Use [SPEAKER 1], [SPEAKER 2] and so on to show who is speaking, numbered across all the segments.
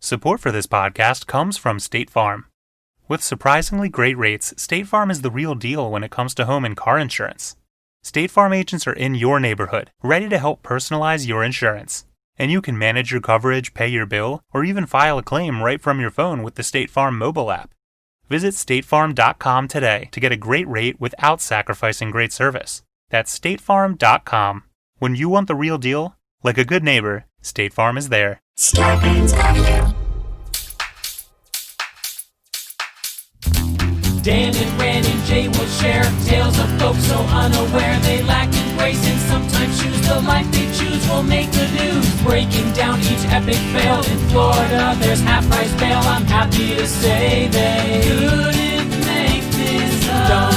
[SPEAKER 1] Support for this podcast comes from State Farm. With surprisingly great rates, State Farm is the real deal when it comes to home and car insurance. State Farm agents are in your neighborhood, ready to help personalize your insurance. And you can manage your coverage, pay your bill, or even file a claim right from your phone with the State Farm mobile app. Visit statefarm.com today to get a great rate without sacrificing great service. That's statefarm.com. When you want the real deal, like a good neighbor, State Farm is there.
[SPEAKER 2] Starbane's Avenue.
[SPEAKER 3] Dan and Ren and Jay will share tales of folks so unaware they lack in grace and sometimes choose the life they choose will make the news. Breaking down each epic fail in Florida, there's half-price bail. I'm happy to say they couldn't make this up.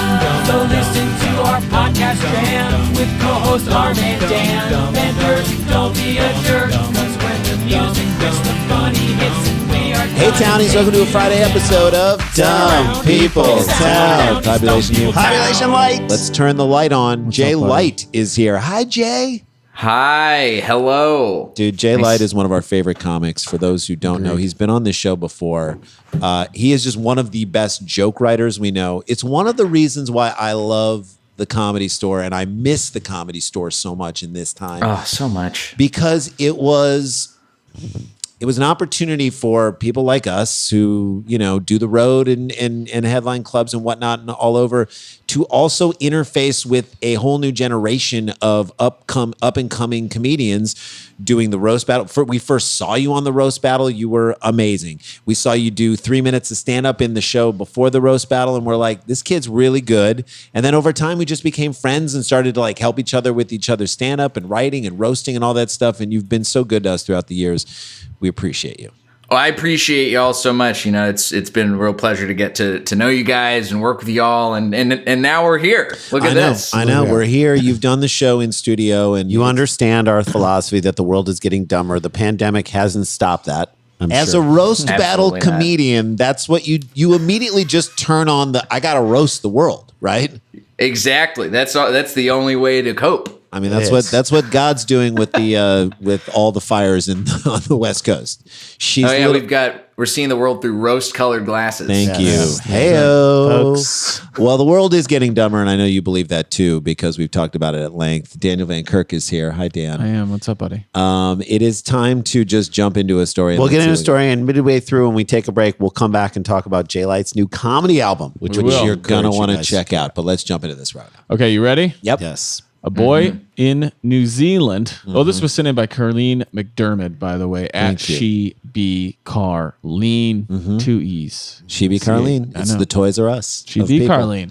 [SPEAKER 3] So listen to our podcast jam with co-host Arm and Dan. Benders, don't be a jerk, cause when the music hits, the funny hits, and we are
[SPEAKER 4] Hey Townies, welcome to a Friday episode of Dumb People's Town. Population U. Population Light. Let's turn the light on. Jay Light is here. Hi, Jay.
[SPEAKER 5] Hi, hello.
[SPEAKER 4] Dude, Jay Light is one of our favorite comics. For those who don't know, he's been on this show before. He is just one of the best joke writers we know. It's one of the reasons why I love the Comedy Store and I miss the Comedy Store so much in this time.
[SPEAKER 5] Oh, so much.
[SPEAKER 4] Because it was an opportunity for people like us who, you know, do the road and headline clubs and whatnot and all over to also interface with a whole new generation of up and coming comedians doing the roast battle. We first saw you on the roast battle. You were amazing. We saw you do 3 minutes of stand up in the show before the roast battle. And we're like, this kid's really good. And then over time, we just became friends and started to like help each other with each other's stand up and writing and roasting and all that stuff. And you've been so good to us throughout the years. We appreciate you.
[SPEAKER 5] Well, I appreciate y'all so much. You know, it's been a real pleasure to get to know you guys and work with y'all. And now we're here. Look at this.
[SPEAKER 4] I know. We're here. You've done the show in studio and
[SPEAKER 6] You understand our philosophy that the world is getting dumber. The pandemic hasn't stopped that.
[SPEAKER 4] As a roast battle
[SPEAKER 5] Absolutely not.
[SPEAKER 4] comedian, that's what you immediately just turn on I got to roast the world, right?
[SPEAKER 5] Exactly. That's the only way to cope.
[SPEAKER 4] I mean, that's what God's doing with the with all the fires on the West Coast.
[SPEAKER 5] We're seeing the world through rose-colored glasses.
[SPEAKER 4] Thank you.
[SPEAKER 6] Hey-o.
[SPEAKER 4] Folks. Well, the world is getting dumber, and I know you believe that too because we've talked about it at length. Daniel Van Kirk is here. Hi, Dan.
[SPEAKER 7] I am. What's up, buddy?
[SPEAKER 4] It is time to just jump into a story.
[SPEAKER 6] We'll get into a story, and midway through, when we take a break, we'll come back and talk about Jay Light's new comedy album, which
[SPEAKER 4] you're going to want to check out. But let's jump into this right now.
[SPEAKER 7] Okay, you ready?
[SPEAKER 4] Yep.
[SPEAKER 6] Yes.
[SPEAKER 7] A boy in New Zealand. Oh, this was sent in by Carleen McDermott, by the way, at
[SPEAKER 4] Thank you.
[SPEAKER 7] She Be Carleen, 2 E's.
[SPEAKER 4] She be Carleen. It's the Toys R Us.
[SPEAKER 7] She
[SPEAKER 4] of
[SPEAKER 7] be
[SPEAKER 4] people.
[SPEAKER 7] Carleen.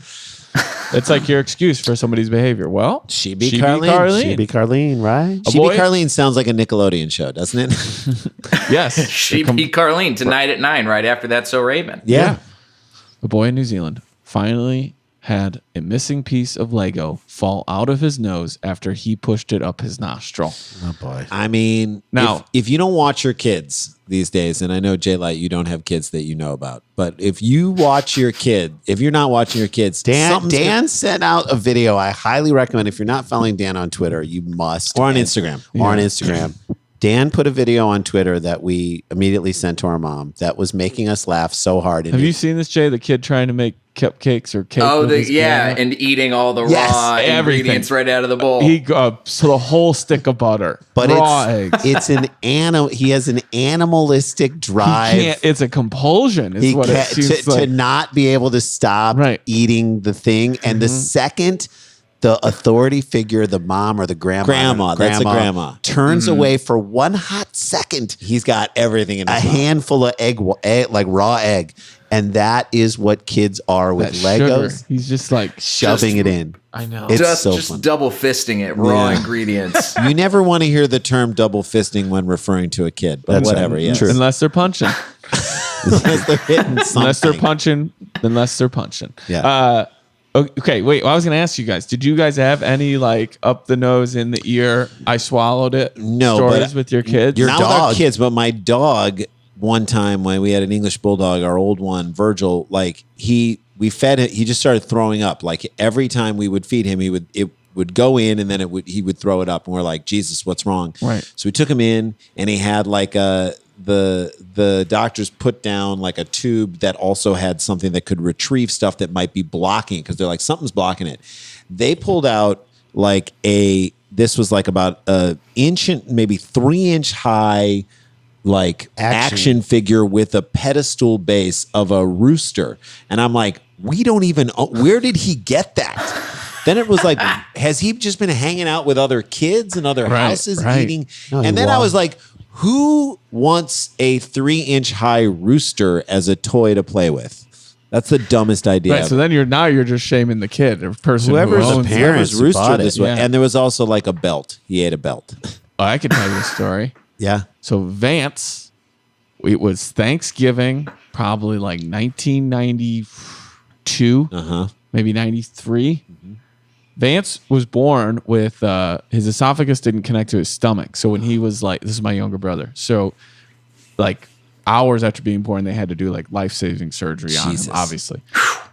[SPEAKER 7] It's like your excuse for somebody's behavior. Well,
[SPEAKER 4] She be Carleen.
[SPEAKER 6] She be Carleen, right?
[SPEAKER 4] She
[SPEAKER 7] boy-
[SPEAKER 4] be Carleen sounds like a Nickelodeon show, doesn't it?
[SPEAKER 7] Yes.
[SPEAKER 5] She be Carleen tonight at 9, right after That's So Raven.
[SPEAKER 4] Yeah.
[SPEAKER 7] A boy in New Zealand finally had a missing piece of Lego fall out of his nose after he pushed it up his nostril.
[SPEAKER 6] Oh, boy.
[SPEAKER 4] I mean,
[SPEAKER 7] Now-
[SPEAKER 4] if you don't watch your kids these days, and I know, Jay Light, you don't have kids that you know about, but if you watch your kid, if you're not watching your kids,
[SPEAKER 6] Dan sent out a video. I highly recommend. If you're not following Dan on Twitter, you must.
[SPEAKER 4] Or on
[SPEAKER 6] And-
[SPEAKER 4] Instagram.
[SPEAKER 6] Or on Instagram. Dan put a video on Twitter that we immediately sent to our mom that was making us laugh so hard.
[SPEAKER 7] Have you seen this, Jay? The kid trying to make cupcakes or cake.
[SPEAKER 5] Oh,
[SPEAKER 7] with his camera?
[SPEAKER 5] and eating all the
[SPEAKER 6] Yes,
[SPEAKER 5] raw
[SPEAKER 7] everything.
[SPEAKER 5] ingredients right out of the bowl.
[SPEAKER 7] So the whole stick of butter,
[SPEAKER 6] But
[SPEAKER 7] raw eggs.
[SPEAKER 6] it's an he has an animalistic drive.
[SPEAKER 7] It's a compulsion. Is
[SPEAKER 6] He
[SPEAKER 7] what it
[SPEAKER 6] can't-
[SPEAKER 7] seems
[SPEAKER 6] to
[SPEAKER 7] like.
[SPEAKER 6] not be able to stop eating the thing. And the second the authority figure, the mom or the grandma,
[SPEAKER 4] That's a grandma.
[SPEAKER 6] turns away for one hot second,
[SPEAKER 4] He's got everything in his
[SPEAKER 6] a
[SPEAKER 4] mouth.
[SPEAKER 6] handful of egg, like raw egg. And that is what kids are with
[SPEAKER 7] That
[SPEAKER 6] Legos,
[SPEAKER 7] sugar. He's just like
[SPEAKER 6] shoving it in.
[SPEAKER 7] I know.
[SPEAKER 6] It's
[SPEAKER 5] just
[SPEAKER 6] so fun.
[SPEAKER 5] double fisting it, raw
[SPEAKER 4] Yeah.
[SPEAKER 5] ingredients.
[SPEAKER 4] You never want to hear the term double fisting when referring to a kid, but
[SPEAKER 6] That's
[SPEAKER 4] whatever.
[SPEAKER 6] right.
[SPEAKER 4] Yes.
[SPEAKER 6] True.
[SPEAKER 7] Unless they're punching.
[SPEAKER 4] Unless they're hitting something.
[SPEAKER 7] Unless they're punching.
[SPEAKER 6] Yeah.
[SPEAKER 7] Okay, wait. Well, I was going to ask you guys. Did you guys have any like up the nose, in the ear, I swallowed it?
[SPEAKER 4] No,
[SPEAKER 7] stories
[SPEAKER 4] but
[SPEAKER 7] with your kids.
[SPEAKER 4] Not with our
[SPEAKER 6] dog.
[SPEAKER 4] kids, but my dog. One time when we had an English bulldog, our old one, Virgil, like we fed it. He just started throwing up. Like every time we would feed him, it would go in and then he would throw it up. And we're like, Jesus, what's wrong?
[SPEAKER 7] Right.
[SPEAKER 4] So we took him in and he had like the doctors put down like a tube that also had something that could retrieve stuff that might be blocking because they're like something's blocking it. They pulled out like this was like about a inch and maybe 3-inch high like action figure with a pedestal base of a rooster, and I'm like, we don't even where did he get that? Then it was like, has he just been hanging out with other kids and other houses eating?
[SPEAKER 6] No,
[SPEAKER 4] and then I was like, who wants a 3-inch high rooster as a toy to play with? That's the dumbest idea.
[SPEAKER 7] Right. So then you're just shaming the kid, or person
[SPEAKER 4] Whoever's
[SPEAKER 7] who owns
[SPEAKER 4] parents
[SPEAKER 6] who
[SPEAKER 4] rooster
[SPEAKER 6] bought
[SPEAKER 4] this
[SPEAKER 6] it,
[SPEAKER 4] way.
[SPEAKER 7] yeah.
[SPEAKER 4] And there was also like a belt. He ate a belt.
[SPEAKER 7] Oh, I could tell you a story.
[SPEAKER 4] Yeah.
[SPEAKER 7] So Vance, it was Thanksgiving, probably like 1992, maybe 93. Vance was born with his esophagus didn't connect to his stomach. So when he was like, this is my younger brother. So like hours after being born, they had to do like life-saving surgery on him, obviously.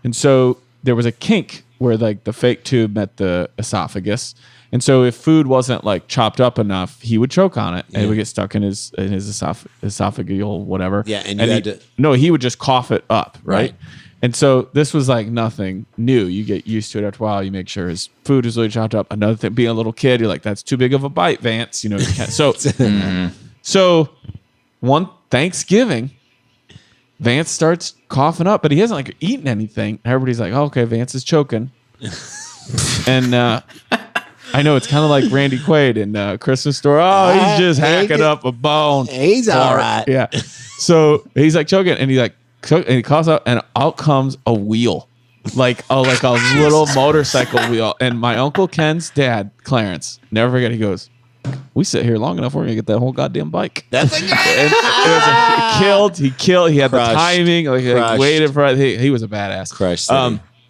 [SPEAKER 7] And so there was a kink where like the fake tube met the esophagus. And so if food wasn't like chopped up enough, he would choke on it and it would get stuck in his esophageal whatever.
[SPEAKER 4] Yeah, and you had to...
[SPEAKER 7] No, he would just cough it up, right? And so this was like nothing new. You get used to it after a while. You make sure his food is really chopped up. Another thing, being a little kid, you're like, that's too big of a bite, Vance. You know, you can't. So one Thanksgiving, Vance starts coughing up, but he hasn't like eaten anything. Everybody's like, oh, okay, Vance is choking. And I know it's kind of like Randy Quaid in Christmas Story. Oh, he's just hacking up a bone.
[SPEAKER 6] He's all right.
[SPEAKER 7] Yeah. So he's like choking, and he like, and he coughs out, and out comes a wheel, like a little motorcycle wheel. And my Uncle Ken's dad, Clarence, never forget, he goes, we sit here long enough, we're gonna get that whole goddamn bike.
[SPEAKER 4] That's a
[SPEAKER 7] He killed. He had
[SPEAKER 4] Crushed.
[SPEAKER 7] the timing. Like waited for it. He was a badass.
[SPEAKER 4] Crushed.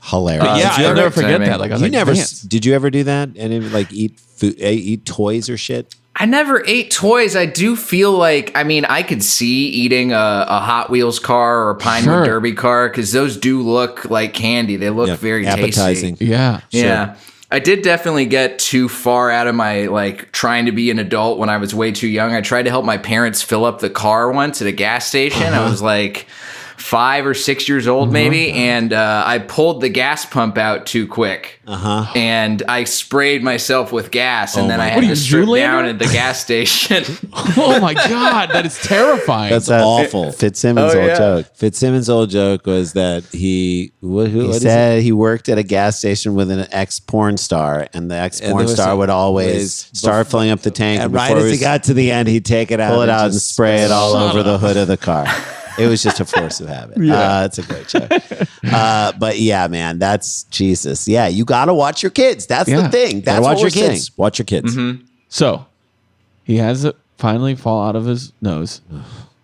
[SPEAKER 6] Hilarious.
[SPEAKER 7] Yeah,
[SPEAKER 5] you
[SPEAKER 7] I'll
[SPEAKER 5] ever-
[SPEAKER 7] never forget
[SPEAKER 5] timing.
[SPEAKER 7] that. Like I was
[SPEAKER 4] You
[SPEAKER 7] like,
[SPEAKER 4] never
[SPEAKER 7] Vance.
[SPEAKER 4] did you ever do that? And like eat food, eat toys or shit?
[SPEAKER 5] I never ate toys. I do feel like, I mean, I could see eating a Hot Wheels car or a Pinewood
[SPEAKER 7] Sure.
[SPEAKER 5] Derby car because those do look like candy. They look very
[SPEAKER 4] appetizing.
[SPEAKER 5] tasty.
[SPEAKER 7] Yeah.
[SPEAKER 5] Yeah. I did definitely get too far out of my like trying to be an adult when I was way too young. I tried to help my parents fill up the car once at a gas station. I was like 5 or 6 years old maybe, and I pulled the gas pump out too quick, and I sprayed myself with gas, and then I had
[SPEAKER 7] What are
[SPEAKER 5] to
[SPEAKER 7] you,
[SPEAKER 5] strip
[SPEAKER 7] Zoolander?
[SPEAKER 5] down at the gas station.
[SPEAKER 7] Oh my God, that is terrifying.
[SPEAKER 4] That's awful.
[SPEAKER 6] Fitzsimmons'
[SPEAKER 5] Oh,
[SPEAKER 6] old
[SPEAKER 5] yeah.
[SPEAKER 6] joke.
[SPEAKER 4] Fitzsimmons' old joke was that he
[SPEAKER 6] He said he worked at a gas station with an ex-porn star, and the ex-porn
[SPEAKER 4] there was
[SPEAKER 6] star would always
[SPEAKER 4] always
[SPEAKER 6] start filling up the tank.
[SPEAKER 4] and
[SPEAKER 6] And
[SPEAKER 4] right
[SPEAKER 6] before
[SPEAKER 4] as he
[SPEAKER 6] was-
[SPEAKER 4] got to the end, he'd take it out,
[SPEAKER 6] pull it out and
[SPEAKER 4] just
[SPEAKER 6] spray it all
[SPEAKER 7] Shut
[SPEAKER 6] over the
[SPEAKER 7] up.
[SPEAKER 6] hood of the car. It was just a force of habit.
[SPEAKER 7] Yeah.
[SPEAKER 6] It's a great joke. But yeah, man, that's Jesus. Yeah, you got to watch your kids. That's
[SPEAKER 7] Yeah.
[SPEAKER 6] the thing. That's
[SPEAKER 4] Gotta watch
[SPEAKER 6] what
[SPEAKER 4] your
[SPEAKER 6] we're saying.
[SPEAKER 4] kids. Watch your kids.
[SPEAKER 7] So he has it finally fall out of his nose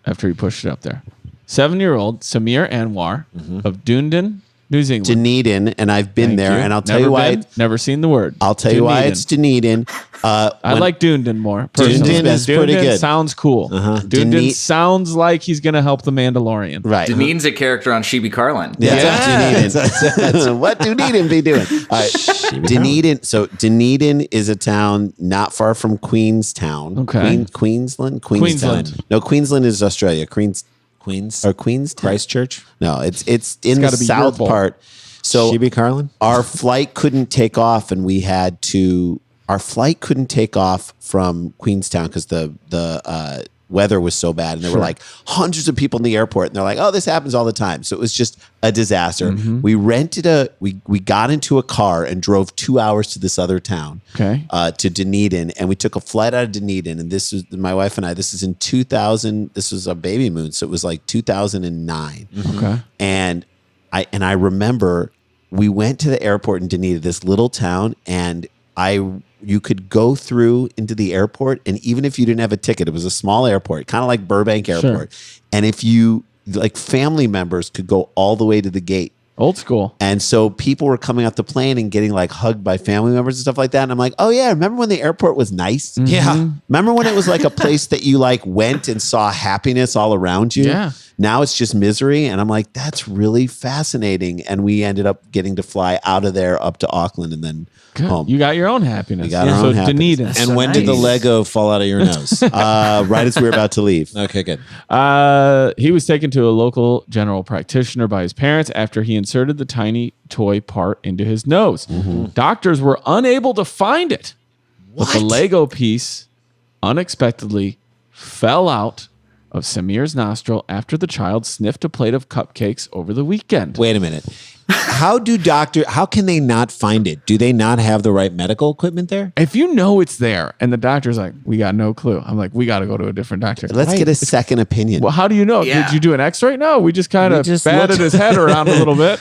[SPEAKER 7] after he pushed it up there. 7-year-old Samir Anwar of Dunedin, New Zealand.
[SPEAKER 6] Dunedin, and I've been
[SPEAKER 7] Thank
[SPEAKER 6] there,
[SPEAKER 7] you.
[SPEAKER 6] and I'll tell
[SPEAKER 7] Never
[SPEAKER 6] you why.
[SPEAKER 7] been, never seen the word.
[SPEAKER 6] I'll tell you why
[SPEAKER 7] Dunedin.
[SPEAKER 6] it's Dunedin.
[SPEAKER 7] I like Dunedin more. Personally.
[SPEAKER 6] Dunedin is pretty good.
[SPEAKER 7] Sounds cool. Dunedin
[SPEAKER 6] Dunedin-
[SPEAKER 7] sounds like he's gonna help the Mandalorian.
[SPEAKER 6] Right.
[SPEAKER 5] Dunedin's a character on Chibi Carlin.
[SPEAKER 6] That's Dunedin. What Dunedin be doing? All right. Dunedin. So Dunedin is a town not far from Queenstown.
[SPEAKER 7] Okay.
[SPEAKER 6] Queensland.
[SPEAKER 7] Queensland.
[SPEAKER 6] No, Queensland is Australia. Queens
[SPEAKER 4] Queens,
[SPEAKER 6] or Queenstown.
[SPEAKER 4] Christchurch,
[SPEAKER 6] No, it's in the
[SPEAKER 7] gotta be
[SPEAKER 6] south
[SPEAKER 7] Europe.
[SPEAKER 6] part. So
[SPEAKER 4] Chibi Carlin.
[SPEAKER 6] our flight couldn't take off, and we had to. Our flight couldn't take off from Queenstown because the weather was so bad, and there were like hundreds of people in the airport, and they're like, "Oh, this happens all the time." So it was just a disaster. We rented we got into a car and drove 2 hours to this other town,
[SPEAKER 7] Okay.
[SPEAKER 6] to Dunedin, and we took a flight out of Dunedin, and this was my wife and I. This is in 2000. This was a baby moon, so it was like 2009.
[SPEAKER 7] Okay.
[SPEAKER 6] And I remember we went to the airport in Dunedin, this little town, and you could go through into the airport, and even if you didn't have a ticket, it was a small airport, kind of like Burbank Airport. And if you like, family members could go all the way to the gate.
[SPEAKER 7] Old school.
[SPEAKER 6] And so people were coming off the plane and getting like hugged by family members and stuff like that. And I'm like, oh yeah, remember when the airport was nice?
[SPEAKER 7] Mm-hmm.
[SPEAKER 4] Yeah.
[SPEAKER 6] Remember when it was like a place that you like went and saw happiness all around you?
[SPEAKER 7] Yeah.
[SPEAKER 6] Now it's just misery. And I'm like, that's really fascinating. And we ended up getting to fly out of there up to Auckland and then home.
[SPEAKER 7] You got your own happiness.
[SPEAKER 6] We got our own happiness.
[SPEAKER 7] Dunedin.
[SPEAKER 4] And when did the Lego fall out of your nose?
[SPEAKER 6] Right as we were about to leave.
[SPEAKER 4] Okay, good.
[SPEAKER 7] He was taken to a local general practitioner by his parents after he inserted the tiny toy part into his nose. Doctors were unable to find it. But the Lego piece unexpectedly fell out of Samir's nostril after the child sniffed a plate of cupcakes over the weekend.
[SPEAKER 4] Wait a minute. How can they not find it? Do they not have the right medical equipment there?
[SPEAKER 7] If you know it's there and the doctor's like, we got no clue. I'm like, we got to go to a different doctor.
[SPEAKER 6] Let's get a second opinion.
[SPEAKER 7] Well, how do you know?
[SPEAKER 5] Yeah.
[SPEAKER 7] Did you do an x-ray? No, we just kind of
[SPEAKER 6] just
[SPEAKER 7] batted
[SPEAKER 6] looked-
[SPEAKER 7] his head around a little bit.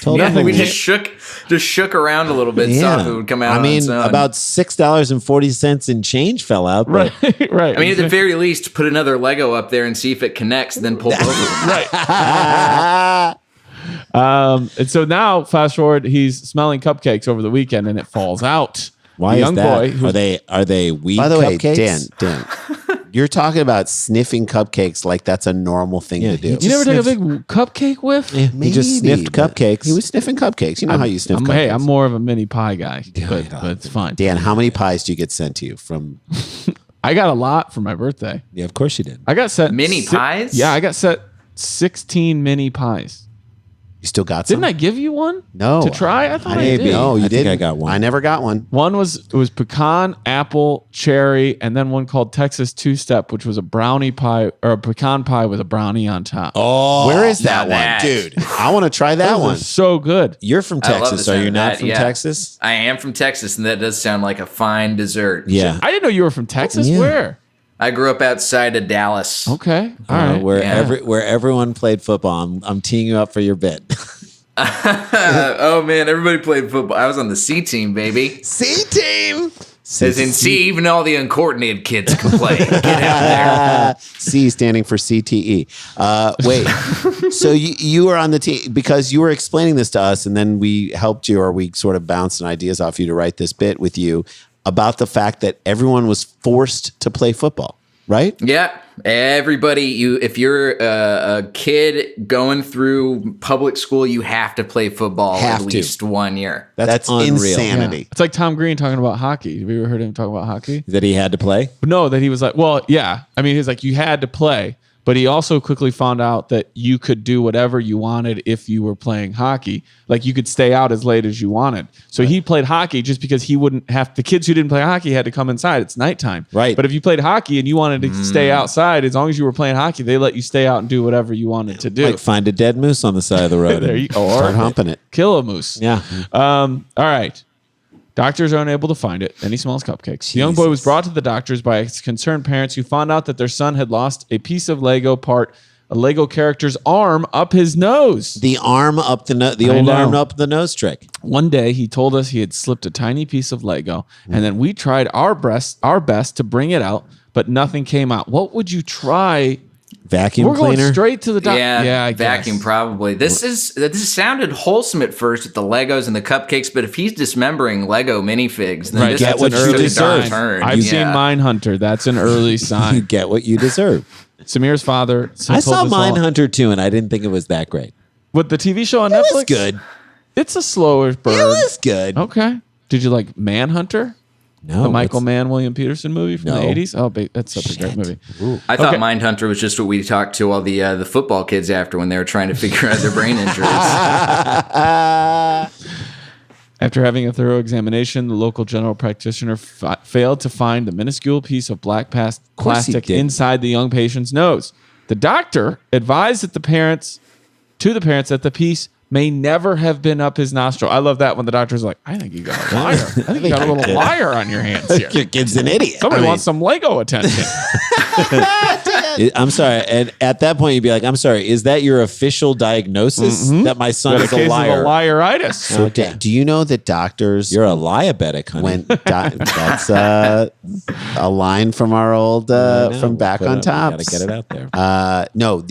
[SPEAKER 5] Yeah, we just shook around a little bit, saw if it would come out.
[SPEAKER 4] I
[SPEAKER 5] on
[SPEAKER 4] mean,
[SPEAKER 5] its own.
[SPEAKER 4] about $6.40 in change fell out. but-
[SPEAKER 7] Right, right.
[SPEAKER 5] I mean, at the very least, put another Lego up there and see if it connects, then pull both of them.
[SPEAKER 7] right. And so now, fast forward, he's smelling cupcakes over the weekend, and it falls out.
[SPEAKER 4] Why
[SPEAKER 7] The
[SPEAKER 4] is
[SPEAKER 7] young
[SPEAKER 4] that?
[SPEAKER 7] boy who's-
[SPEAKER 4] Are they weed
[SPEAKER 6] By the way,
[SPEAKER 4] cupcakes?
[SPEAKER 6] Dan, you're talking about sniffing cupcakes like that's a normal thing
[SPEAKER 4] Yeah,
[SPEAKER 6] to do.
[SPEAKER 4] he
[SPEAKER 7] You never take a
[SPEAKER 4] sniffed-
[SPEAKER 7] big cupcake whiff?
[SPEAKER 4] He just
[SPEAKER 6] Maybe,
[SPEAKER 4] sniffed
[SPEAKER 6] but
[SPEAKER 4] cupcakes.
[SPEAKER 6] He was sniffing cupcakes. You know how you sniff cupcakes.
[SPEAKER 7] Hey, I'm more of a mini pie guy, but it's fine.
[SPEAKER 6] Dan, how many pies do you get sent to you from?
[SPEAKER 7] I got a lot for my birthday.
[SPEAKER 4] Yeah, of course you did.
[SPEAKER 7] I got set
[SPEAKER 5] Mini pies?
[SPEAKER 7] Yeah, I got set 16 mini pies.
[SPEAKER 6] You still got some?
[SPEAKER 7] Didn't I give you one?
[SPEAKER 6] No.
[SPEAKER 7] To try? I thought I
[SPEAKER 6] Maybe.
[SPEAKER 7] did.
[SPEAKER 6] No, you
[SPEAKER 4] I think
[SPEAKER 6] didn't.
[SPEAKER 4] I got one.
[SPEAKER 6] I never got one.
[SPEAKER 7] One it was pecan, apple, cherry, and then one called Texas Two Step, which was a brownie pie or a pecan pie with a brownie on top.
[SPEAKER 4] Oh,
[SPEAKER 6] Where is that
[SPEAKER 5] now
[SPEAKER 6] one?
[SPEAKER 5] that-
[SPEAKER 6] Dude, I want to try that
[SPEAKER 7] Those are
[SPEAKER 6] one.
[SPEAKER 7] so good.
[SPEAKER 4] you're from
[SPEAKER 5] I love the
[SPEAKER 4] Texas,
[SPEAKER 5] sound
[SPEAKER 4] are you
[SPEAKER 5] of
[SPEAKER 4] not
[SPEAKER 5] that,
[SPEAKER 4] from
[SPEAKER 5] yeah.
[SPEAKER 4] Texas?
[SPEAKER 5] I am from Texas, and that does sound like a fine dessert.
[SPEAKER 4] Yeah.
[SPEAKER 7] I didn't know you were from Texas.
[SPEAKER 4] Yeah.
[SPEAKER 7] Where?
[SPEAKER 5] I grew up outside of Dallas.
[SPEAKER 7] Okay. All right.
[SPEAKER 4] Where
[SPEAKER 5] Yeah.
[SPEAKER 4] where everyone played football. I'm teeing you up for your bit.
[SPEAKER 5] Oh man, everybody played football. I was on the C team, baby.
[SPEAKER 6] C team.
[SPEAKER 5] As in C, even all the uncoordinated kids can play. Get out there.
[SPEAKER 6] C standing for CTE. Wait, so you were on the team because you were explaining this to us, and then we helped you, or we sort of bounced some ideas off you to write this bit with you about the fact that everyone was forced to play football, right?
[SPEAKER 5] Yeah, everybody. If you're a kid going through public school, you have to play football
[SPEAKER 6] Have
[SPEAKER 5] at
[SPEAKER 6] to.
[SPEAKER 5] least 1 year.
[SPEAKER 6] That's
[SPEAKER 4] unreal.
[SPEAKER 6] insanity.
[SPEAKER 7] It's like Tom Green talking about hockey. Have you ever heard him talk about hockey?
[SPEAKER 4] That he had to play?
[SPEAKER 7] No, that he was like, well, yeah. I mean, he's like, you had to play, but he also quickly found out that you could do whatever you wanted if you were playing hockey. Like you could stay out as late as you wanted. So he played hockey just because he wouldn't have, the kids who didn't play hockey had to come inside. It's nighttime.
[SPEAKER 4] Right.
[SPEAKER 7] But if you played hockey and you wanted to stay outside, as long as you were playing hockey, they let you stay out and do whatever you wanted to do.
[SPEAKER 4] Like find a dead moose on the side of the road.
[SPEAKER 7] There you go.
[SPEAKER 6] Start
[SPEAKER 7] Or
[SPEAKER 6] humping it.
[SPEAKER 7] kill a moose.
[SPEAKER 4] Yeah.
[SPEAKER 7] All right. Doctors are unable to find it. Then he smells cupcakes. The young boy was brought to the doctors by his concerned parents who found out that their son had lost a piece of Lego part, a Lego character's arm up his nose.
[SPEAKER 4] The arm up the
[SPEAKER 7] I
[SPEAKER 4] old
[SPEAKER 7] know.
[SPEAKER 4] arm up the nose trick.
[SPEAKER 7] One day he told us he had slipped a tiny piece of Lego, and then we tried our best to bring it out, but nothing came out. What would you try?
[SPEAKER 4] Vacuum
[SPEAKER 7] We're
[SPEAKER 4] cleaner.
[SPEAKER 7] going straight to the doctor.
[SPEAKER 5] Yeah,
[SPEAKER 7] I
[SPEAKER 5] vacuum
[SPEAKER 7] guess.
[SPEAKER 5] probably. This sounded wholesome at first with the Legos and the cupcakes, but if he's dismembering Lego minifigs, then
[SPEAKER 7] Right,
[SPEAKER 5] this
[SPEAKER 4] get
[SPEAKER 5] is
[SPEAKER 4] what
[SPEAKER 5] an
[SPEAKER 4] you
[SPEAKER 5] early
[SPEAKER 4] deserve.
[SPEAKER 5] turn.
[SPEAKER 7] I've
[SPEAKER 5] Yeah.
[SPEAKER 7] seen Mindhunter. That's an early
[SPEAKER 4] You
[SPEAKER 7] sign.
[SPEAKER 4] get what you deserve.
[SPEAKER 7] Samir's father.
[SPEAKER 4] I saw
[SPEAKER 7] told us all-
[SPEAKER 4] Mindhunter too, and I didn't think it was that great.
[SPEAKER 7] with the TV show on
[SPEAKER 4] It
[SPEAKER 7] Netflix.
[SPEAKER 4] was good.
[SPEAKER 7] It's a slower bird.
[SPEAKER 4] It was good.
[SPEAKER 7] Okay. Did you like Manhunter?
[SPEAKER 4] No,
[SPEAKER 7] The Michael
[SPEAKER 4] what's-
[SPEAKER 7] Mann, William Peterson movie from the
[SPEAKER 4] No.
[SPEAKER 7] 80s? Oh, that's such a great movie.
[SPEAKER 5] I thought
[SPEAKER 7] Okay.
[SPEAKER 5] Mindhunter was just what we talked to all the football kids after when they were trying to figure out their brain injuries.
[SPEAKER 7] After having a thorough examination, the local general practitioner failed to find the minuscule piece of black
[SPEAKER 4] course he
[SPEAKER 7] plastic
[SPEAKER 4] didn't.
[SPEAKER 7] inside the young patient's nose. The doctor advised the parents that the piece may never have been up his nostril. I love that when the doctor's like, I think you got a liar. I think you got a little liar on your hands here.
[SPEAKER 4] Your kid's an idiot.
[SPEAKER 7] Somebody
[SPEAKER 4] I mean,
[SPEAKER 7] wants some Lego attention.
[SPEAKER 4] I'm sorry. And at that point, you'd be like, I'm sorry, is that your official diagnosis that my son
[SPEAKER 7] Got a
[SPEAKER 4] is a
[SPEAKER 7] case
[SPEAKER 4] liar?
[SPEAKER 7] of liaritis.
[SPEAKER 6] So
[SPEAKER 4] Okay.
[SPEAKER 6] do you know that doctors
[SPEAKER 4] You're a liabetic, honey.
[SPEAKER 6] when that's a line from our old
[SPEAKER 4] I know.
[SPEAKER 6] from back
[SPEAKER 4] Put
[SPEAKER 6] on
[SPEAKER 4] it-
[SPEAKER 6] top.
[SPEAKER 4] Gotta get it out there.
[SPEAKER 6] No,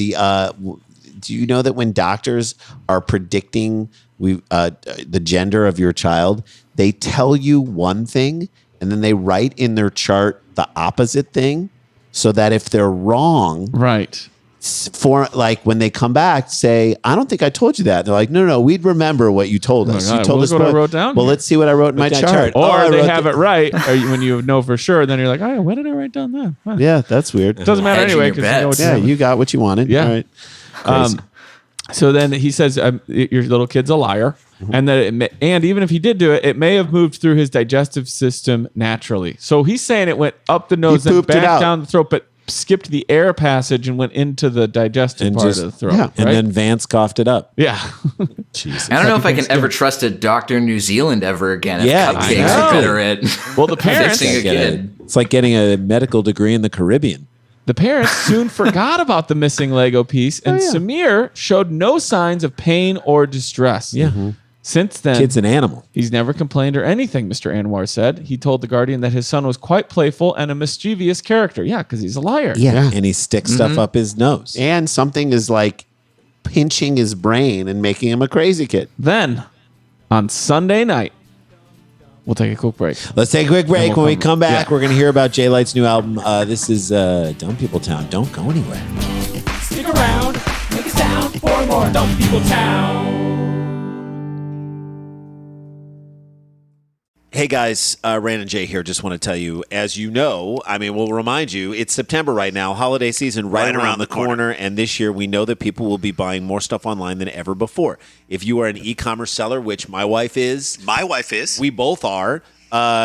[SPEAKER 6] do you know that when doctors are predicting the gender of your child, they tell you one thing and then they write in their chart the opposite thing, so that if they're wrong,
[SPEAKER 7] Right.
[SPEAKER 6] for like when they come back, say, I don't think I told you that. They're like, no, we'd remember what you told us.
[SPEAKER 7] God,
[SPEAKER 6] You told
[SPEAKER 7] look
[SPEAKER 6] us
[SPEAKER 7] what I wrote down
[SPEAKER 6] Well,
[SPEAKER 7] here.
[SPEAKER 6] let's see what I wrote in my
[SPEAKER 4] that
[SPEAKER 6] chart.
[SPEAKER 4] chart.
[SPEAKER 6] Oh, I
[SPEAKER 7] Or they
[SPEAKER 6] wrote
[SPEAKER 7] have it right, or when you know for sure, then you're like, oh, when did I write down that? Huh.
[SPEAKER 6] Yeah, that's weird.
[SPEAKER 7] It doesn't matter
[SPEAKER 5] Hedging
[SPEAKER 7] anyway
[SPEAKER 5] your
[SPEAKER 7] because you know
[SPEAKER 5] bets.
[SPEAKER 7] what
[SPEAKER 6] Yeah,
[SPEAKER 7] you
[SPEAKER 6] you got what you wanted.
[SPEAKER 7] Yeah.
[SPEAKER 6] All right. Crazy.
[SPEAKER 7] So then he says your little kid's a liar, and that and even if he did do it, it may have moved through his digestive system naturally. So he's saying it went up the nose, then
[SPEAKER 6] pooped it
[SPEAKER 7] back
[SPEAKER 6] out.
[SPEAKER 7] down the throat, but skipped the air passage and went into the digestive part of the throat.
[SPEAKER 6] yeah.
[SPEAKER 7] right?
[SPEAKER 4] And then Vance coughed it up.
[SPEAKER 7] yeah.
[SPEAKER 4] Jesus.
[SPEAKER 5] I don't know if I can ever trust a doctor in New Zealand ever again. If
[SPEAKER 4] Yeah,
[SPEAKER 5] cupcakes
[SPEAKER 7] I
[SPEAKER 5] are
[SPEAKER 7] know.
[SPEAKER 5] better at
[SPEAKER 7] Well, the parents
[SPEAKER 5] fixing a kid.
[SPEAKER 4] It's like getting a medical degree in the Caribbean.
[SPEAKER 7] The parents soon forgot about the missing Lego piece, and Samir showed no signs of pain or distress.
[SPEAKER 4] Yeah.
[SPEAKER 7] Since then,
[SPEAKER 4] Kid's an animal.
[SPEAKER 7] he's never complained or anything, Mr. Anwar said. He told The Guardian that his son was quite playful and a mischievous character. Yeah, because he's a liar.
[SPEAKER 6] Yeah.
[SPEAKER 4] And he sticks stuff up his nose.
[SPEAKER 6] And something is like pinching his brain and making him a crazy kid.
[SPEAKER 7] Then, on Sunday night, we'll take a quick break.
[SPEAKER 4] Let's take a quick break.
[SPEAKER 7] we'll
[SPEAKER 4] When we
[SPEAKER 7] come-
[SPEAKER 4] come back,
[SPEAKER 7] yeah.
[SPEAKER 4] we're going to hear about Jay Light's new album. This is Dumb People Town. Don't go anywhere.
[SPEAKER 3] Stick around, make a sound for more Dumb People Town.
[SPEAKER 4] Hey guys, Ran and Jay here. Just want to tell you, as you know, we'll remind you, it's September right now, holiday season right around the corner. And this year, we know that people will be buying more stuff online than ever before. If you are an e-commerce seller, which my wife is, we both are.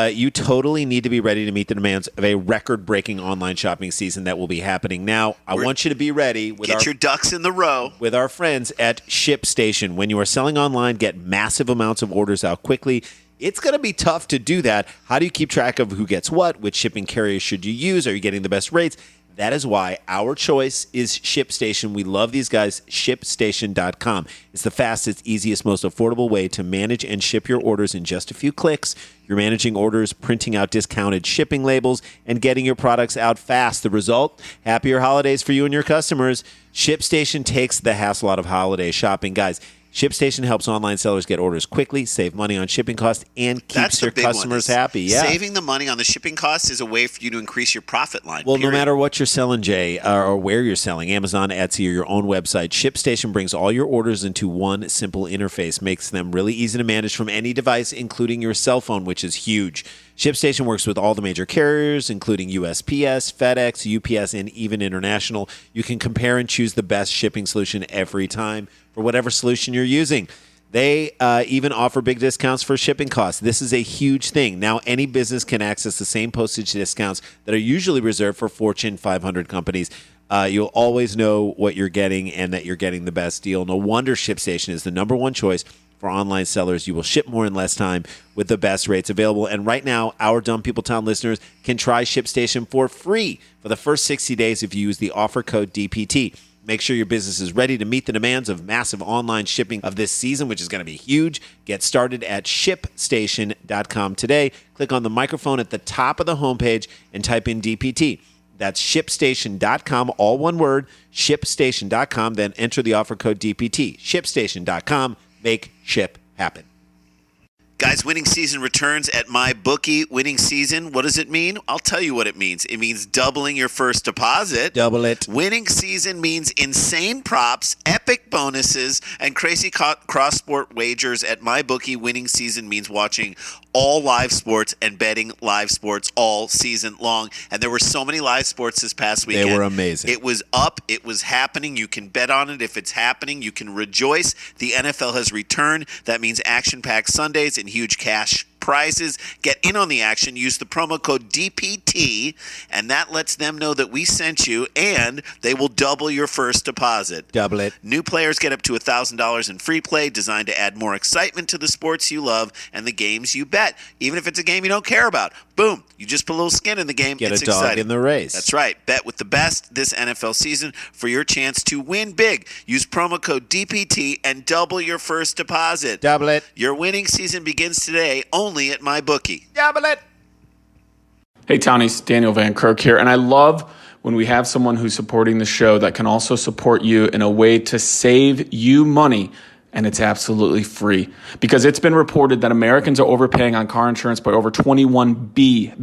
[SPEAKER 4] You totally need to be ready to meet the demands of a record-breaking online shopping season that will be happening now. I want you to be ready with
[SPEAKER 8] Get your ducks in the row.
[SPEAKER 4] with our friends at ShipStation. When you are selling online, get massive amounts of orders out quickly. It's going to be tough to do that. How do you keep track of who gets what? Which shipping carrier should you use? Are you getting the best rates? That is why our choice is ShipStation. We love these guys, ShipStation.com. It's the fastest, easiest, most affordable way to manage and ship your orders in just a few clicks. You're managing orders, printing out discounted shipping labels, and getting your products out fast. The result? Happier holidays for you and your customers. ShipStation takes the hassle out of holiday shopping. Guys, ShipStation helps online sellers get orders quickly, save money on shipping costs, and keeps
[SPEAKER 8] That's the
[SPEAKER 4] your
[SPEAKER 8] big one,
[SPEAKER 4] customers
[SPEAKER 8] is
[SPEAKER 4] happy. Yeah.
[SPEAKER 8] Saving the money on the shipping costs is a way for you to increase your profit line.
[SPEAKER 4] Well,
[SPEAKER 8] period.
[SPEAKER 4] no matter what you're selling, Jay, or where you're selling, Amazon, Etsy, or your own website, ShipStation brings all your orders into one simple interface, makes them really easy to manage from any device, including your cell phone, which is huge. ShipStation works with all the major carriers, including USPS, FedEx, UPS, and even international. You can compare and choose the best shipping solution every time for whatever solution you're using. They even offer big discounts for shipping costs. This is a huge thing. Now, any business can access the same postage discounts that are usually reserved for Fortune 500 companies. You'll always know what you're getting and that you're getting the best deal. No wonder ShipStation is the number one choice for online sellers. You will ship more in less time with the best rates available. And right now, our Dumb People Town listeners can try ShipStation for free for the first 60 days if you use the offer code DPT. Make sure your business is ready to meet the demands of massive online shipping of this season, which is going to be huge. Get started at ShipStation.com today. Click on the microphone at the top of the homepage and type in DPT. That's ShipStation.com, all one word, ShipStation.com. Then enter the offer code DPT. ShipStation.com. Make ship happen.
[SPEAKER 8] Guys, winning season returns at MyBookie. Winning season, what does it mean? I'll tell you what it means. It means doubling your first deposit.
[SPEAKER 4] Double it.
[SPEAKER 8] Winning season means insane props, epic bonuses, and crazy cross-sport wagers at MyBookie. Winning season means watching all live sports and betting live sports all season long. And there were so many live sports this past weekend.
[SPEAKER 4] They were amazing.
[SPEAKER 8] It was up. It was happening. You can bet on it if it's happening. You can rejoice. The NFL has returned. That means action-packed Sundays and huge cash prizes. Get in on the action. Use the promo code DPT, and that lets them know that we sent you, and they will double your first deposit.
[SPEAKER 4] Double it.
[SPEAKER 8] New players get up to $1,000 in free play, designed to add more excitement to the sports you love and the games you bet. Even if it's a game you don't care about, boom, you just put a little skin in the game.
[SPEAKER 4] Get
[SPEAKER 8] it's
[SPEAKER 4] a dog
[SPEAKER 8] exciting.
[SPEAKER 4] in the race.
[SPEAKER 8] That's right. Bet with the best this NFL season for your chance to win big. Use promo code DPT and double your first deposit.
[SPEAKER 4] Double it.
[SPEAKER 8] Your winning season begins today only at MyBookie.
[SPEAKER 4] Double it.
[SPEAKER 9] Hey, Townies, Daniel Van Kirk here, and I love when we have someone who's supporting the show that can also support you in a way to save you money and it's absolutely free because it's been reported that Americans are overpaying on car insurance by over $21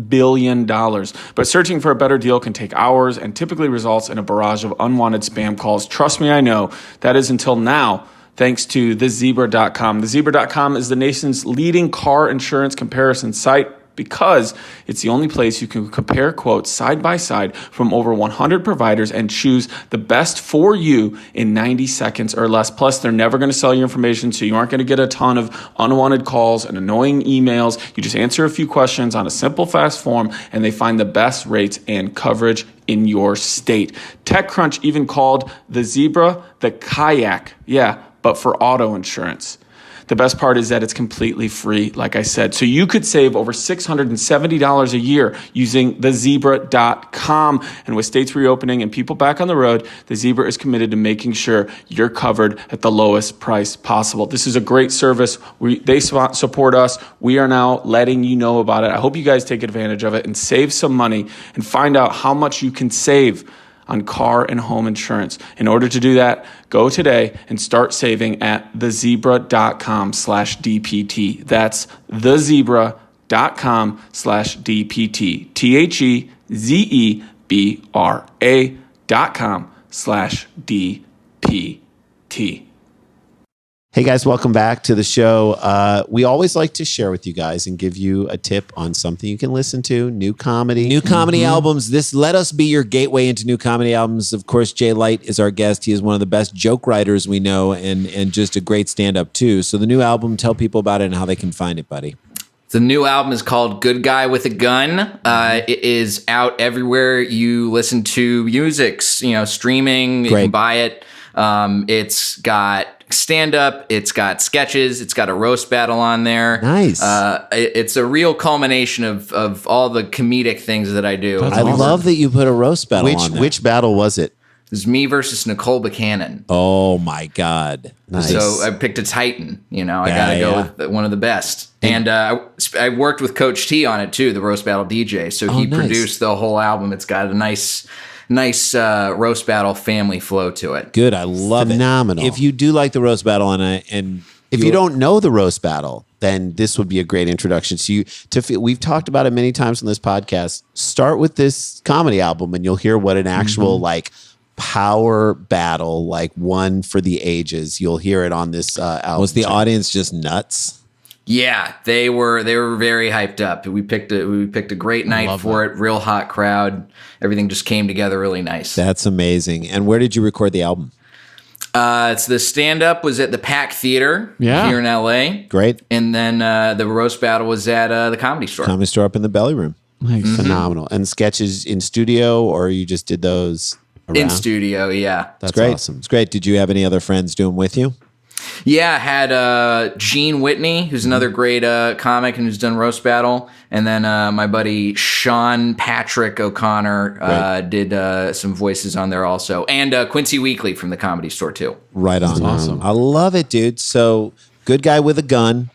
[SPEAKER 9] billion. But searching for a better deal can take hours and typically results in a barrage of unwanted spam calls. Trust me, I know. That is until now, thanks to thezebra.com. Thezebra.com is the nation's leading car insurance comparison site because it's the only place you can compare quotes side by side from over 100 providers and choose the best for you in 90 seconds or less. Plus, they're never going to sell your information, so you aren't going to get a ton of unwanted calls and annoying emails. You just answer a few questions on a simple, fast form, and they find the best rates and coverage in your state. TechCrunch even called the Zebra the kayak. Yeah, but for auto insurance. The best part is that it's completely free, like I said. So you could save over $670 a year using thezebra.com. And with states reopening and people back on the road, the Zebra is committed to making sure you're covered at the lowest price possible. This is a great service. They support us. We are now letting you know about it. I hope you guys take advantage of it and save some money and find out how much you can save on car and home insurance. In order to do that, go today and start saving at thezebra.com/DPT. That's thezebra.com/DPT. THEZEBRA.com/DPT.
[SPEAKER 6] Hey guys, welcome back to the show. We always like to share with you guys and give you a tip on something you can listen to, new comedy albums. This let us be your gateway into new comedy albums. Of course, Jay Light is our guest. He is one of the best joke writers we know and just a great stand-up too. So the new album, tell people about it and how they can find it, buddy.
[SPEAKER 5] The new album is called Good Guy with a Gun. It is out everywhere you listen to music, streaming. You can buy it. It's got stand-up, it's got sketches, it's got a roast battle on there.
[SPEAKER 6] Nice.
[SPEAKER 5] It's a real culmination of all the comedic things that I do.
[SPEAKER 6] I love that you put a roast battle on there.
[SPEAKER 5] Which battle was it? It was me versus Nicole Buchanan.
[SPEAKER 6] Oh my God. Nice.
[SPEAKER 5] So I picked a Titan, I got to go with one of the best. And I worked with Coach T on it too, the roast battle DJ. So he produced the whole album. It's got a nice roast battle family flow to it.
[SPEAKER 6] Good, I love it. Phenomenal. If you do like the roast battle, and if you don't know the roast battle, then this would be a great introduction to you. We've talked about it many times on this podcast. Start with this comedy album, and you'll hear what an actual power battle, one for the ages. You'll hear it on this album.
[SPEAKER 4] Was the audience just nuts?
[SPEAKER 5] Yeah, they were very hyped up. We picked a great night for it. Real hot crowd. Everything just came together really nice.
[SPEAKER 4] That's amazing. And where did you record the album?
[SPEAKER 5] It's the stand-up was at the Pack Theater here in LA.
[SPEAKER 4] Great.
[SPEAKER 5] And then the roast battle was at the Comedy Store.
[SPEAKER 4] Comedy Store up in the Belly Room.
[SPEAKER 6] Nice. Phenomenal. And sketches in studio, or you just did those around?
[SPEAKER 5] In studio, yeah.
[SPEAKER 4] That's great. Awesome. It's great. Did you have any other friends do them with you?
[SPEAKER 5] Yeah, I had Gene Whitney, who's another great comic and who's done roast battle, and then my buddy Sean Patrick O'Connor did some voices on there also, and Quincy Weekly from the Comedy Store too.
[SPEAKER 4] Right on.
[SPEAKER 6] That's awesome.
[SPEAKER 4] I love it, dude. So, Good Guy with a Gun.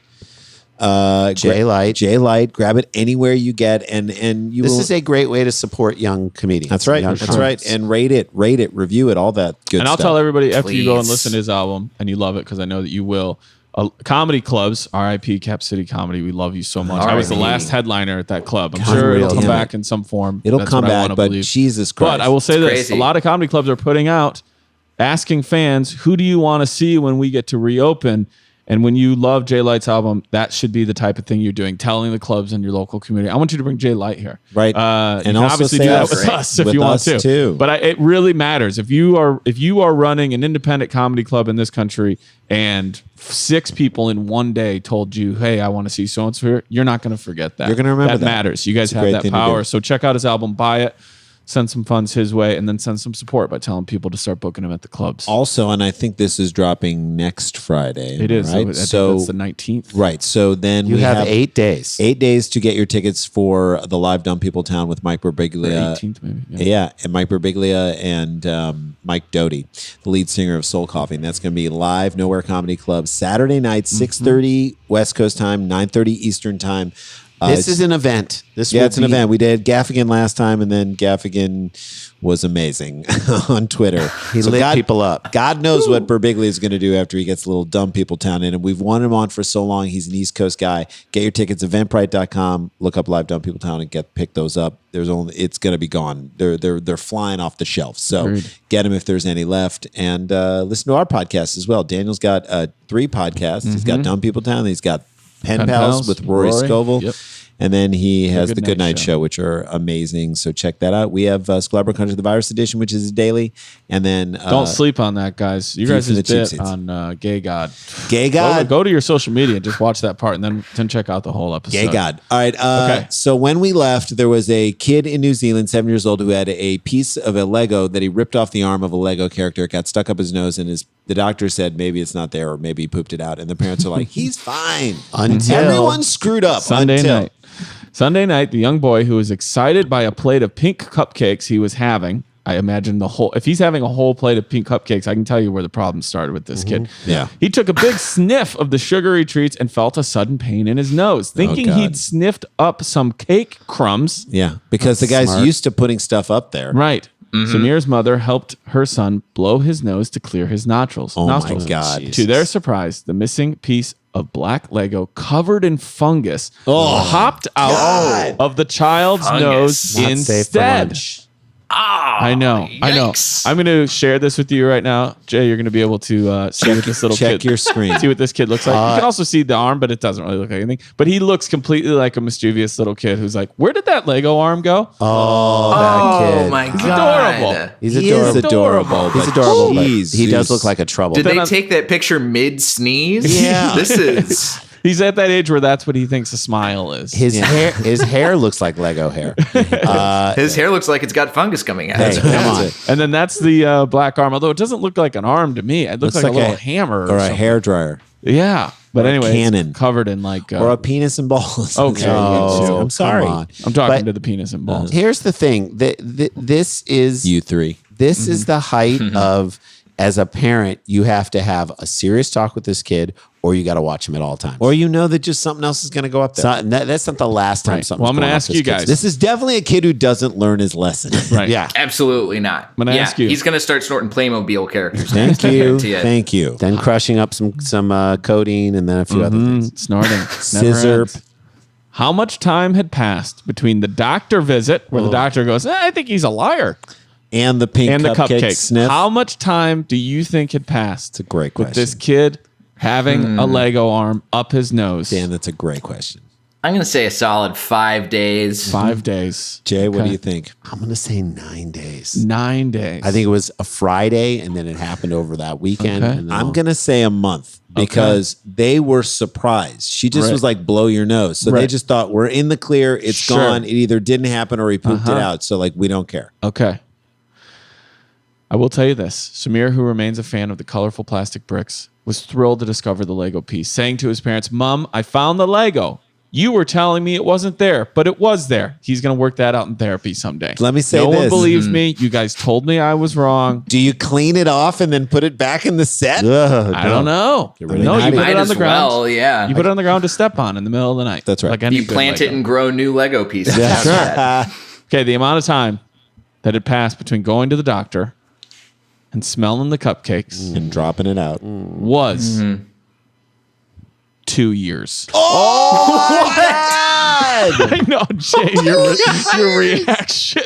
[SPEAKER 6] Jay
[SPEAKER 4] Light. Grab it anywhere you get, and you.
[SPEAKER 6] This is a great way to support young comedians.
[SPEAKER 4] That's right. That's right. And rate it, review it, all that good stuff.
[SPEAKER 7] And I'll tell everybody after you go and listen to his album, and you love it because I know that you will. Comedy clubs, RIP Cap City Comedy. We love you so much. I was the last headliner at that club. I'm sure it'll come back in some form.
[SPEAKER 4] It'll come back, but Jesus Christ!
[SPEAKER 7] But I will say this: a lot of comedy clubs are putting out, asking fans, "Who do you want to see when we get to reopen?" And when you love Jay Light's album, that should be the type of thing you're doing, telling the clubs in your local community. I want you to bring Jay Light here.
[SPEAKER 4] Right.
[SPEAKER 7] And also obviously do that with us if you want to.
[SPEAKER 4] Too.
[SPEAKER 7] But it really matters. If you are running an independent comedy club in this country and 6 people in one day told you, hey, I want to see so-and-so here, you're not going to forget that.
[SPEAKER 4] You're going to remember that.
[SPEAKER 7] That matters. You guys have that power. So check out his album, buy it. Send some funds his way, and then send some support by telling people to start booking him at the clubs.
[SPEAKER 4] Also, and I think this is dropping next Friday.
[SPEAKER 7] It is.
[SPEAKER 4] Right?
[SPEAKER 7] So that's the 19th.
[SPEAKER 4] Right. So then
[SPEAKER 6] you have 8 days.
[SPEAKER 4] 8 days to get your tickets for the live Dumb People Town with Mike Birbiglia.
[SPEAKER 7] 18th, maybe.
[SPEAKER 4] Yeah, and Mike Birbiglia and Mike Doty, the lead singer of Soul Coffee. And that's going to be live Nowhere Comedy Club Saturday night, 6:30 West Coast time, 9:30 Eastern time.
[SPEAKER 6] This is an event. This will
[SPEAKER 4] it's an
[SPEAKER 6] be-
[SPEAKER 4] event. We did Gaffigan last time, and then Gaffigan was amazing on Twitter.
[SPEAKER 6] He lit people up.
[SPEAKER 4] God knows what Birbiglia is going to do after he gets a little dumb people town in. And we've wanted him on for so long. He's an East Coast guy. Get your tickets, eventbrite.com. Look up Live Dumb People Town and pick those up. It's going to be gone. They're flying off the shelf. So get them if there's any left. And listen to our podcast as well. Daniel's got 3 podcasts. He's got Dumb People Town. He's got Pen Pals with Rory Scovel.
[SPEAKER 7] Yep.
[SPEAKER 4] And then he has the Good Night
[SPEAKER 7] Show.
[SPEAKER 4] Show, which are amazing. So check that out. We have Scarborough Country, the Virus Edition, which is daily. And then
[SPEAKER 7] Don't sleep on that, guys. You
[SPEAKER 4] View
[SPEAKER 7] guys
[SPEAKER 4] from the
[SPEAKER 7] just
[SPEAKER 4] cheap
[SPEAKER 7] bit
[SPEAKER 4] seats.
[SPEAKER 7] on Gay God.
[SPEAKER 4] Gay God.
[SPEAKER 7] Go to your social media and just watch that part, and then check out the whole episode.
[SPEAKER 4] Gay God. All right.
[SPEAKER 7] Okay.
[SPEAKER 4] So when we left, there was a kid in New Zealand, 7 years old, who had a piece of a Lego that he ripped off the arm of a Lego character. It got stuck up his nose, and the doctor said maybe it's not there, or maybe he pooped it out. And the parents are like, he's fine.
[SPEAKER 6] Until
[SPEAKER 4] Everyone screwed up.
[SPEAKER 7] Sunday night, the young boy who was excited by a plate of pink cupcakes he was having. I imagine if he's having a whole plate of pink cupcakes, I can tell you where the problem started with this kid.
[SPEAKER 4] Yeah.
[SPEAKER 7] He took a big sniff of the sugary treats and felt a sudden pain in his nose, thinking
[SPEAKER 4] God.
[SPEAKER 7] he'd sniffed up some cake crumbs.
[SPEAKER 4] Yeah, because the guy's used to putting stuff up there.
[SPEAKER 7] Right. Samir's mother helped her son blow his nose to clear his nostrils.
[SPEAKER 4] Oh my God.
[SPEAKER 7] To their surprise, the missing piece of black Lego covered in fungus hopped out of the child's nose
[SPEAKER 6] Not safe for
[SPEAKER 7] instead.
[SPEAKER 6] lunch.
[SPEAKER 7] I know. I'm going to share this with you right now. Jay, you're going to be able to see what this little
[SPEAKER 4] check
[SPEAKER 7] kid.
[SPEAKER 4] your screen.
[SPEAKER 7] See what this kid looks like. You can also see the arm, but it doesn't really look like anything. But he looks completely like a mischievous little kid who's like, "Where did that Lego arm go?"
[SPEAKER 6] That kid.
[SPEAKER 5] my
[SPEAKER 7] He's
[SPEAKER 5] God.
[SPEAKER 7] adorable.
[SPEAKER 6] He's
[SPEAKER 4] He
[SPEAKER 6] adorable.
[SPEAKER 4] is adorable.
[SPEAKER 6] He's
[SPEAKER 4] but
[SPEAKER 6] adorable. But
[SPEAKER 4] geez,
[SPEAKER 6] he does
[SPEAKER 4] he's-
[SPEAKER 6] look like a trouble.
[SPEAKER 5] Did
[SPEAKER 7] Then
[SPEAKER 5] they
[SPEAKER 7] I'm-
[SPEAKER 5] take that picture mid sneeze?
[SPEAKER 6] Yeah.
[SPEAKER 5] This is.
[SPEAKER 7] He's at that age where that's what he thinks a smile is.
[SPEAKER 6] His hair looks like Lego hair.
[SPEAKER 5] His hair looks like it's got fungus coming out.
[SPEAKER 6] Hey, come on.
[SPEAKER 7] And then that's the black arm, although it doesn't look like an arm to me. It looks like a little hammer
[SPEAKER 4] or a
[SPEAKER 7] something.
[SPEAKER 4] hair dryer
[SPEAKER 7] Yeah. But
[SPEAKER 4] Or a
[SPEAKER 7] anyway,
[SPEAKER 4] cannon.
[SPEAKER 7] it's covered in like.
[SPEAKER 4] or a penis and balls.
[SPEAKER 7] Okay.
[SPEAKER 6] Oh,
[SPEAKER 4] I'm sorry.
[SPEAKER 6] come on.
[SPEAKER 7] I'm talking
[SPEAKER 6] But
[SPEAKER 7] to the penis and balls.
[SPEAKER 6] Here's the thing. This is
[SPEAKER 4] You 3.
[SPEAKER 6] This is the height of, as a parent, you have to have a serious talk with this kid, or you got to watch him at all times.
[SPEAKER 4] Or you know that just something else is going to go up there.
[SPEAKER 6] That's not the last time
[SPEAKER 7] Right.
[SPEAKER 6] something.
[SPEAKER 7] Well, I'm gonna ask you guys.
[SPEAKER 4] This is definitely a kid who doesn't learn his lesson.
[SPEAKER 7] Right.
[SPEAKER 6] Yeah.
[SPEAKER 5] Absolutely not.
[SPEAKER 7] I'm gonna ask you.
[SPEAKER 5] He's going to start snorting Playmobil characters.
[SPEAKER 4] Thank
[SPEAKER 5] I
[SPEAKER 4] you.
[SPEAKER 5] guarantee it.
[SPEAKER 4] Thank you.
[SPEAKER 6] Then crushing up some codeine and then a few other things.
[SPEAKER 7] Snorting. Never
[SPEAKER 4] Scissor.
[SPEAKER 7] ends. How much time had passed between the doctor visit, where the doctor goes, I think he's a liar,
[SPEAKER 4] And the pink
[SPEAKER 7] and the
[SPEAKER 4] cupcake
[SPEAKER 7] cupcakes?
[SPEAKER 4] sniff.
[SPEAKER 7] How much time do you think had passed?
[SPEAKER 4] That's a great
[SPEAKER 7] with
[SPEAKER 4] question.
[SPEAKER 7] this kid having a Lego arm up his nose?
[SPEAKER 4] Dan, that's a great question.
[SPEAKER 5] I'm going to say a solid 5 days.
[SPEAKER 7] 5 days.
[SPEAKER 4] Jay, what
[SPEAKER 7] Okay.
[SPEAKER 4] do you think?
[SPEAKER 6] I'm going to say 9 days.
[SPEAKER 7] 9 days.
[SPEAKER 6] I think it was a Friday, and then it happened over that weekend.
[SPEAKER 7] Okay.
[SPEAKER 6] And then
[SPEAKER 4] I'm going to say a month because they were surprised. She just
[SPEAKER 7] Right.
[SPEAKER 4] was like, blow your nose. So they
[SPEAKER 7] Right.
[SPEAKER 4] just thought, we're in the clear. It's
[SPEAKER 7] Sure.
[SPEAKER 4] gone. It either didn't happen or he pooped it out. So, like, we don't care.
[SPEAKER 7] Okay. I will tell you this. Samir, who remains a fan of the colorful plastic bricks, was thrilled to discover the Lego piece, saying to his parents, Mom, I found the Lego. You were telling me it wasn't there, but it was there. He's going to work that out in therapy someday.
[SPEAKER 4] Let me say
[SPEAKER 7] no one
[SPEAKER 4] this.
[SPEAKER 7] believes me. You guys told me I was wrong.
[SPEAKER 4] Do you clean it off and then put it back in the set?
[SPEAKER 7] I don't know.
[SPEAKER 6] rid of
[SPEAKER 7] No,
[SPEAKER 6] it.
[SPEAKER 7] you put
[SPEAKER 5] Might
[SPEAKER 7] it on
[SPEAKER 5] as
[SPEAKER 7] the ground.
[SPEAKER 5] well, yeah.
[SPEAKER 7] You put it on the ground to step on in the middle of the night.
[SPEAKER 4] That's right.
[SPEAKER 7] Like any
[SPEAKER 5] You
[SPEAKER 7] good
[SPEAKER 5] plant
[SPEAKER 7] Lego.
[SPEAKER 5] it and grow new Lego pieces.
[SPEAKER 4] Yeah,
[SPEAKER 5] After that.
[SPEAKER 7] Okay, the amount of time that had passed between going to the doctor and smelling the cupcakes
[SPEAKER 4] And dropping it out.
[SPEAKER 7] was 2 years. I know, Jay, your reaction.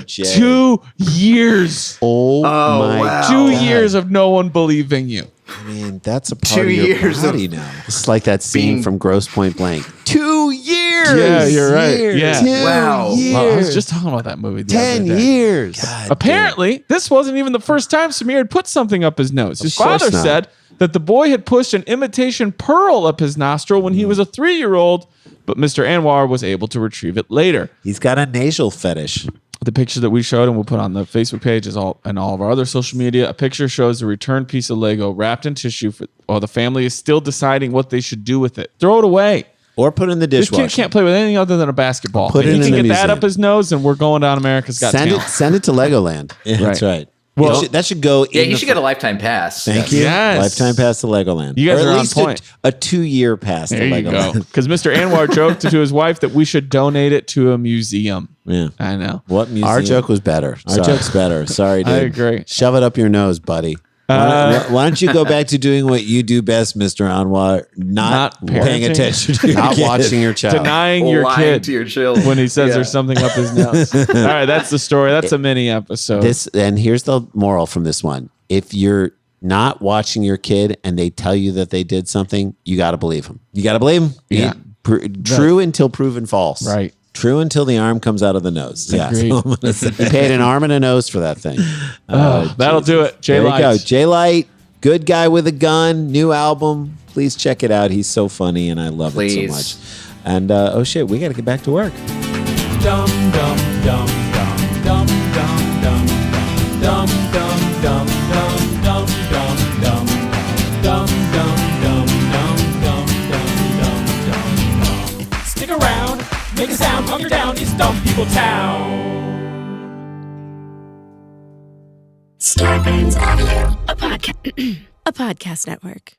[SPEAKER 4] Jay.
[SPEAKER 7] 2 years.
[SPEAKER 6] Oh, my
[SPEAKER 5] wow.
[SPEAKER 7] 2 years of no one believing you.
[SPEAKER 4] Man, that's a part
[SPEAKER 5] 2
[SPEAKER 4] of your
[SPEAKER 5] years of-
[SPEAKER 4] body now.
[SPEAKER 6] It's like that scene
[SPEAKER 5] Being-
[SPEAKER 6] from Gross Point Blank.
[SPEAKER 4] 2 years.
[SPEAKER 7] Yeah, you're right. Yeah.
[SPEAKER 4] 2
[SPEAKER 5] Wow.
[SPEAKER 4] years.
[SPEAKER 7] Well, I was just talking about that movie the
[SPEAKER 6] 10
[SPEAKER 7] other day.
[SPEAKER 6] years.
[SPEAKER 7] Apparently, this wasn't even the first time Samir had put something up his nose. His
[SPEAKER 6] course
[SPEAKER 7] father
[SPEAKER 6] not.
[SPEAKER 7] said that the boy had pushed an imitation pearl up his nostril when he was a 3-year-old, but Mr. Anwar was able to retrieve it later.
[SPEAKER 4] He's got a nasal fetish.
[SPEAKER 7] The picture that we showed and we'll put on the Facebook page and all of our other social media. A picture shows a returned piece of Lego wrapped in tissue while the family is still deciding what they should do with it. Throw it away.
[SPEAKER 4] Or put it in the
[SPEAKER 7] This
[SPEAKER 4] dishwasher.
[SPEAKER 7] kid can't play with anything other than a basketball.
[SPEAKER 4] Put
[SPEAKER 7] If
[SPEAKER 4] it
[SPEAKER 7] he
[SPEAKER 4] in
[SPEAKER 7] can
[SPEAKER 4] the
[SPEAKER 7] get that
[SPEAKER 4] museum.
[SPEAKER 7] up his nose, and we're going down America's Got Talent.
[SPEAKER 6] Send it to Legoland.
[SPEAKER 4] Yeah, that's right. That should go.
[SPEAKER 5] Yeah,
[SPEAKER 4] in
[SPEAKER 5] you
[SPEAKER 4] the
[SPEAKER 5] should get a lifetime pass.
[SPEAKER 4] Thank you.
[SPEAKER 7] Yes.
[SPEAKER 4] Lifetime pass to Legoland.
[SPEAKER 7] You guys
[SPEAKER 4] or
[SPEAKER 7] are
[SPEAKER 4] at
[SPEAKER 7] on
[SPEAKER 4] least
[SPEAKER 7] point.
[SPEAKER 4] a 2-year pass
[SPEAKER 7] There
[SPEAKER 4] to
[SPEAKER 7] you
[SPEAKER 4] Legoland.
[SPEAKER 7] go. Because Mr. Anwar joked to his wife that we should donate it to a museum.
[SPEAKER 4] Yeah.
[SPEAKER 7] I know.
[SPEAKER 4] What museum?
[SPEAKER 6] Our joke was better.
[SPEAKER 4] Our
[SPEAKER 6] Sorry.
[SPEAKER 4] joke's better. Sorry, dude.
[SPEAKER 7] I agree.
[SPEAKER 6] Shove it up your nose, buddy.
[SPEAKER 4] Why don't you go back to doing what you do best, Mr. Anwar? Not paying
[SPEAKER 7] parenting.
[SPEAKER 4] attention to your
[SPEAKER 6] Not
[SPEAKER 4] kid.
[SPEAKER 6] watching your child.
[SPEAKER 7] Denying your
[SPEAKER 5] Lying
[SPEAKER 7] kid
[SPEAKER 5] to your children.
[SPEAKER 7] when he says
[SPEAKER 5] Yeah.
[SPEAKER 7] there's something up his nose. All right, that's the story. That's a mini episode.
[SPEAKER 6] And here's the moral from this one. If you're not watching your kid and they tell you that they did something, you got to believe them.
[SPEAKER 4] You got to believe him.
[SPEAKER 7] Yeah.
[SPEAKER 6] True until proven false.
[SPEAKER 7] Right.
[SPEAKER 4] True until the arm comes out of the nose. Yeah.
[SPEAKER 7] Agreed.
[SPEAKER 4] So I'm gonna say.
[SPEAKER 6] You paid an arm and a nose for that thing.
[SPEAKER 7] That'll do it. Jay
[SPEAKER 4] There you go.
[SPEAKER 7] Lights.
[SPEAKER 4] Jay Light, good guy with a gun, new album. Please check it out. He's so funny and I love it so
[SPEAKER 5] Please.
[SPEAKER 4] much. And oh shit, we got to get back to work.
[SPEAKER 3] Dum dum dum dum dum dum dum dum dum dum dum dum dum dum dum dum dum dum dum. Stick around, make a sound, hunker down, it's Dumb People Town.
[SPEAKER 2] Starburns Audio.
[SPEAKER 10] A podcast network.